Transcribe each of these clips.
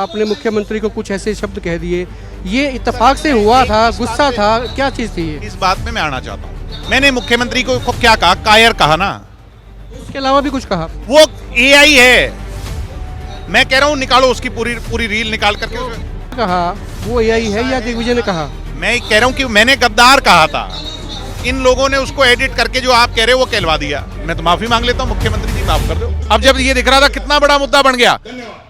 आपने मुख्यमंत्री को कुछ ऐसे शब्द कह दिए, ये इत्तेफाक से हुआ था, गुस्सा था, क्या चीज थी ये? इस बात में मैं आना चाहता हूँ। मैंने मुख्यमंत्री को क्या कहा, कायर कहा ना। उसके अलावा भी कुछ कहा? वो एआई है। मैं कह रहा हूँ निकालो उसकी पूरी रील निकाल करके कहा वो एआई है या दिग्विजय ने कहा? मैं कह रहा हूँ कि मैंने गद्दार कहा था, इन लोगों ने उसको एडिट करके जो आप कह रहे हो वो कहलवा दिया। मैं तो माफी मांग लेता हूँ, मुख्यमंत्री जी माफ कर दो। अब जब ये दिख रहा था कितना बड़ा मुद्दा बन गया,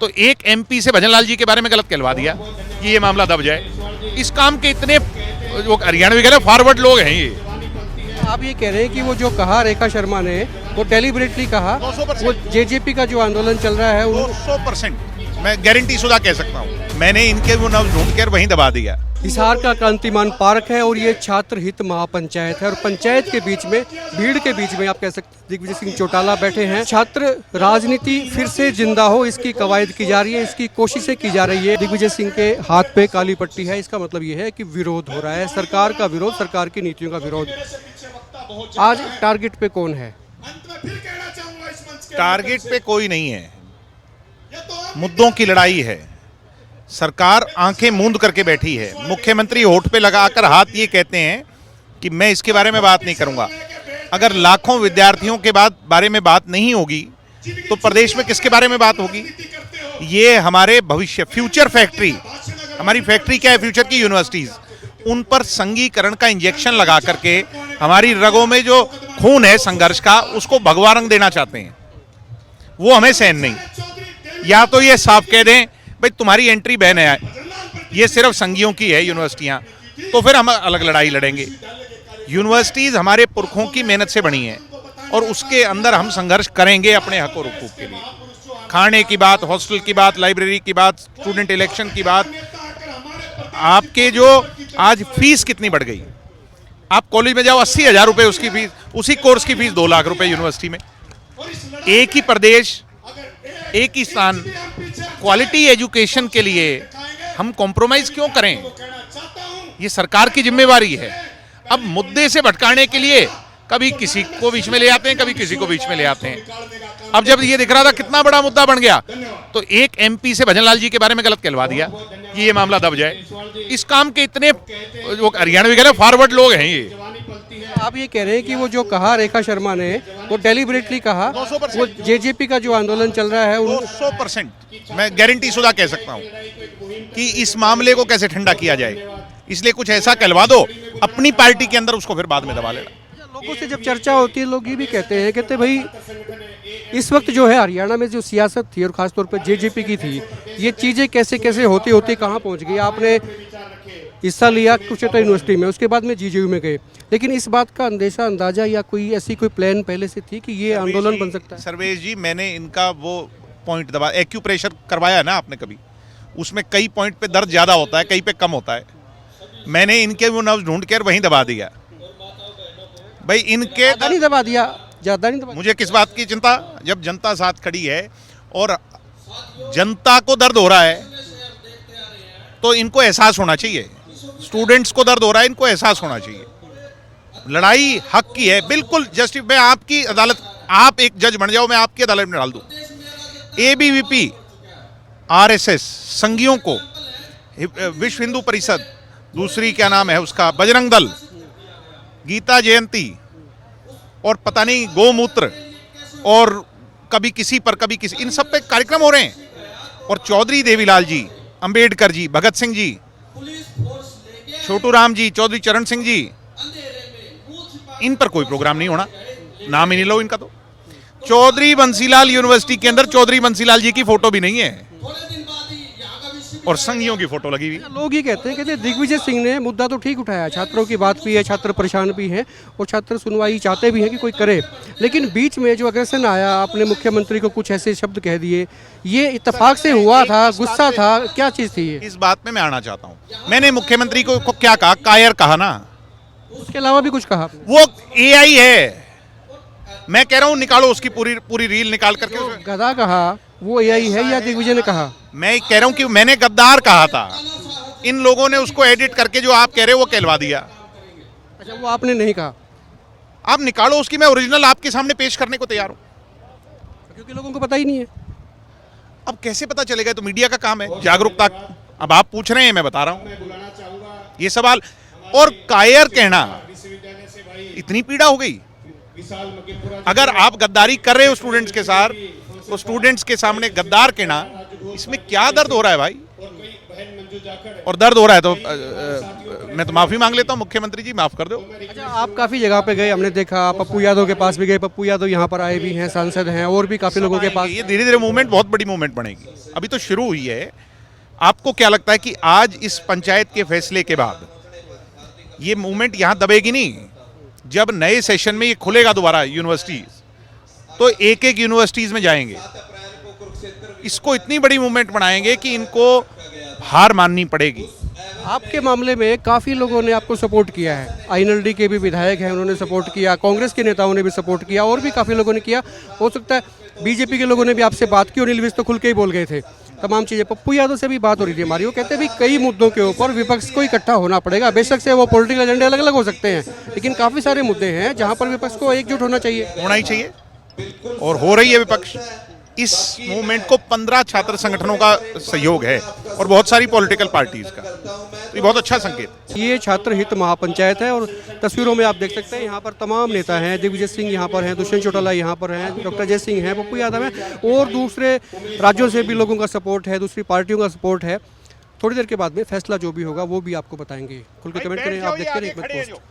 तो एक एमपी से भजनलाल जी के बारे में गलत कहलवा दिया कि ये मामला दब जाए। इस काम के इतने वो हरियाणवी कह रहे फॉरवर्ड लोग हैं ये। आप ये कह रहे हैं कि वो जो कहा रेखा शर्मा ने, वो डेलिबरेटली कहा, 200%। वो जेजेपी का जो आंदोलन चल रहा है 200% मैं गारंटी शुदा कह सकता हूँ। मैंने इनके वो नव ढूंढ कर वहीं दबा दिया। हिसार का क्रांतिमान पार्क है और ये छात्र हित महापंचायत है, और पंचायत के बीच में, भीड़ के बीच में आप कह सकते हैं दिग्विजय सिंह चौटाला बैठे हैं। छात्र राजनीति फिर से जिंदा हो, इसकी कवायद की जा रही है, इसकी कोशिशें की जा रही है। दिग्विजय सिंह के हाथ पे काली पट्टी है, इसका मतलब ये है कि विरोध हो रहा है, सरकार का विरोध, सरकार की नीतियों का विरोध। आज टारगेट पे कौन है? टारगेट पे कोई नहीं है, मुद्दों की लड़ाई है। सरकार आंखें मूंद करके बैठी है। मुख्यमंत्री होठ पे लगाकर हाथ ये कहते हैं कि मैं इसके बारे में बात नहीं करूंगा। अगर लाखों विद्यार्थियों के बारे में बात नहीं होगी तो प्रदेश में किसके बारे में बात होगी? ये हमारे भविष्य, फ्यूचर फैक्ट्री, हमारी फैक्ट्री क्या है? फ्यूचर की यूनिवर्सिटीज, उन पर संघीकरण का इंजेक्शन लगा करके हमारी रगों में जो खून है संघर्ष का, उसको भगवा रंग देना चाहते हैं। वो हमें सहन नहीं। या तो ये साफ कह दें भाई तुम्हारी एंट्री बैन है, ये सिर्फ संघियों की है यूनिवर्सिटियां, तो फिर हम अलग लड़ाई लड़ेंगे। यूनिवर्सिटीज हमारे पुरखों की मेहनत से बनी है और उसके अंदर हम संघर्ष करेंगे अपने हक और हुकूक के लिए। खाने की बात, हॉस्टल की बात, लाइब्रेरी की बात, स्टूडेंट इलेक्शन की बात। आपके जो आज फीस कितनी बढ़ गई, आप कॉलेज में जाओ 80,000 रुपए उसकी फीस, उसी कोर्स की फीस 2 लाख रुपए यूनिवर्सिटी में। एक ही प्रदेश, एक ही स्थान, क्वालिटी एजुकेशन के लिए हम कॉम्प्रोमाइज क्यों करें? ये सरकार की जिम्मेवारी है। अब मुद्दे से भटकाने के लिए कभी किसी को बीच में ले आते हैं, कभी किसी को बीच में ले आते हैं। अब जब ये दिख रहा था कितना बड़ा मुद्दा बन गया, तो एक एमपी से भजनलाल जी के बारे में गलत कहलवा दिया कि ये मामला दब जाए। इस काम के इतने वो हरियाणवी कह रहे फॉरवर्ड लोग हैं ये। आप ये कह रहे हैं कि वो जो कहा रेखा शर्मा ने, वो डेलिबरेटली कहा, 200%। वो जेजेपी का जो आंदोलन चल रहा है 200% मैं गारंटी शुदा कह सकता हूँ कि इस मामले को कैसे ठंडा किया जाए। इसलिए कुछ ऐसा कहलवा दो अपनी पार्टी के अंदर, उसको फिर बाद में दबा लेना। लोगों से जब चर्चा होती है, लोग ये भी कहते भाई इस वक्त जो है हरियाणा में जो सियासत थी और खासतौर पर जेजेपी की थी, ये चीज़ें कैसे कैसे होती होती कहाँ पहुँच गई। आपने हिस्सा लिया कुरुक्षेत्र यूनिवर्सिटी में, उसके बाद में जीजेयू में गए, लेकिन इस बात का अंदेशा, अंदाजा या कोई ऐसी कोई प्लान पहले से थी कि ये आंदोलन बन सकता है? सर्वेश जी, मैंने इनका वो पॉइंट दबा, एक्यूप्रेशर करवाया ना आपने कभी, उसमें कई पॉइंट पे दर्द ज्यादा होता है, कई पे कम होता है। मैंने इनके वो नब्ज ढूंढ कर वहीं दबा दिया भाई। इनके ज्यादा नहीं दबा दिया, ज्यादा नहीं दबा। मुझे किस बात की चिंता, जब जनता साथ खड़ी है और जनता को दर्द हो रहा है तो इनको एहसास होना चाहिए। स्टूडेंट्स को दर्द हो रहा है, इनको एहसास होना चाहिए। लड़ाई हक की है, बिल्कुल जस्टिस। मैं आपकी अदालत, आप एक जज बन जाओ, मैं आपकी अदालत में डाल दूं। एबीवीपी, आरएसएस, संघियों को, विश्व हिंदू परिषद, दूसरी क्या नाम है उसका, बजरंग दल, गीता जयंती, और पता नहीं गोमूत्र, और कभी किसी पर कभी किसी, इन सब पे कार्यक्रम हो रहे हैं। और चौधरी देवीलाल जी, अंबेडकर जी, भगत सिंह जी, छोटू राम जी, चौधरी चरण सिंह जी, इन पर कोई प्रोग्राम नहीं होना, नाम ही नहीं लो इनका। तो चौधरी बंसीलाल यूनिवर्सिटी के अंदर चौधरी बंसीलाल जी की फोटो भी नहीं है और संघियों की फोटो लगी हुई। लोग ये कहते हैं दिग्विजय सिंह ने मुद्दा तो ठीक उठाया, छात्रों की बात भी है, छात्र परेशान भी हैं और छात्र सुनवाई चाहते भी हैं कि कोई करे, लेकिन बीच में जो अग्रेशन आया, आपने मुख्यमंत्री को कुछ ऐसे शब्द कह दिए, ये इत्तेफाक से हुआ था, गुस्सा था, क्या चीज थी ये? इस बात में मैं आना चाहता हूँ। मैंने मुख्यमंत्री को क्या कहा, कायर कहा ना। उसके अलावा भी कुछ कहा? वो एआई है। मैं कह रहा हूँ निकालो उसकी पूरी रील निकाल करके। गधा कहा वो एआई है या दिग्विजय ने कहा? मैं कह रहा हूँ कि मैंने गद्दार कहा था, इन लोगों ने उसको एडिट करके जो आप कह रहे हो वो कहलवा दिया। अच्छा, वो आपने नहीं कहा? आप निकालो उसकी, मैं ओरिजिनल आपके सामने पेश करने को तैयार हूँ। क्योंकि लोगों को पता ही नहीं है। अब कैसे पता चलेगा? तो मीडिया का काम है जागरूकता। अब आप पूछ रहे हैं, मैं बता रहा हूं ये सवाल। और कायर कहना, इतनी पीड़ा हो गई। अगर आप गद्दारी कर रहे हो स्टूडेंट्स के साथ, तो स्टूडेंट्स के सामने गद्दार कहना, इसमें क्या दर्द हो रहा है भाई? और दर्द हो रहा है तो मैं तो माफी मांग लेता हूं, मुख्यमंत्री जी माफ कर दो। अच्छा, आप काफ़ी जगह पे गए, हमने देखा पप्पू यादव के पास भी गए, पप्पू यादव यहाँ पर आए भी हैं, सांसद हैं, और भी काफ़ी लोगों के पास। ये धीरे धीरे मूवमेंट बहुत बड़ी मूवमेंट बनेगी, अभी तो शुरू हुई है। आपको क्या लगता है कि आज इस पंचायत के फैसले के बाद ये मूवमेंट यहां दबेगी नहीं? जब नए सेशन में ये खुलेगा दोबारा यूनिवर्सिटीज, तो एक एक यूनिवर्सिटीज में जाएंगे, इसको इतनी बड़ी मूवमेंट बनाएंगे कि इनको हार माननी पड़ेगी। आपके मामले में काफ़ी लोगों ने आपको सपोर्ट किया है, आईएनएलडी के भी विधायक हैं, उन्होंने सपोर्ट किया, कांग्रेस के नेताओं ने भी सपोर्ट किया, और भी काफ़ी लोगों ने किया। हो सकता है बीजेपी के लोगों ने भी आपसे बात की, और अनिल विज तो खुल के ही बोल गए थे तमाम चीज़ें। पप्पू यादव से भी बात हो रही थी हमारी, वो कहते हैं भी कई मुद्दों के ऊपर विपक्ष को इकट्ठा होना पड़ेगा। बेशक से वो पॉलिटिकल एजेंडे अलग अलग हो सकते हैं, लेकिन काफ़ी सारे मुद्दे हैं जहाँ पर विपक्ष को एकजुट होना चाहिए। होना ही चाहिए, और हो रही है विपक्ष। इस मूवमेंट को 15 छात्र संगठनों का सहयोग है और बहुत सारी पॉलिटिकल पार्टीज का, तो ये बहुत अच्छा संकेत। ये छात्र हित महापंचायत है, और तस्वीरों में आप देख सकते हैं यहाँ पर तमाम नेता हैं, दिग्विजय सिंह यहाँ पर हैं, दुष्यंत चौटाला यहाँ पर हैं, डॉक्टर जय सिंह हैं, पप्पू यादव हैं, और दूसरे राज्यों से भी लोगों का सपोर्ट है, दूसरी पार्टियों का सपोर्ट है। थोड़ी देर के बाद में फैसला जो भी होगा वो भी आपको बताएंगे। खुल के कमेंट करें, आप देखते रहिए एक मिनट पोस्ट।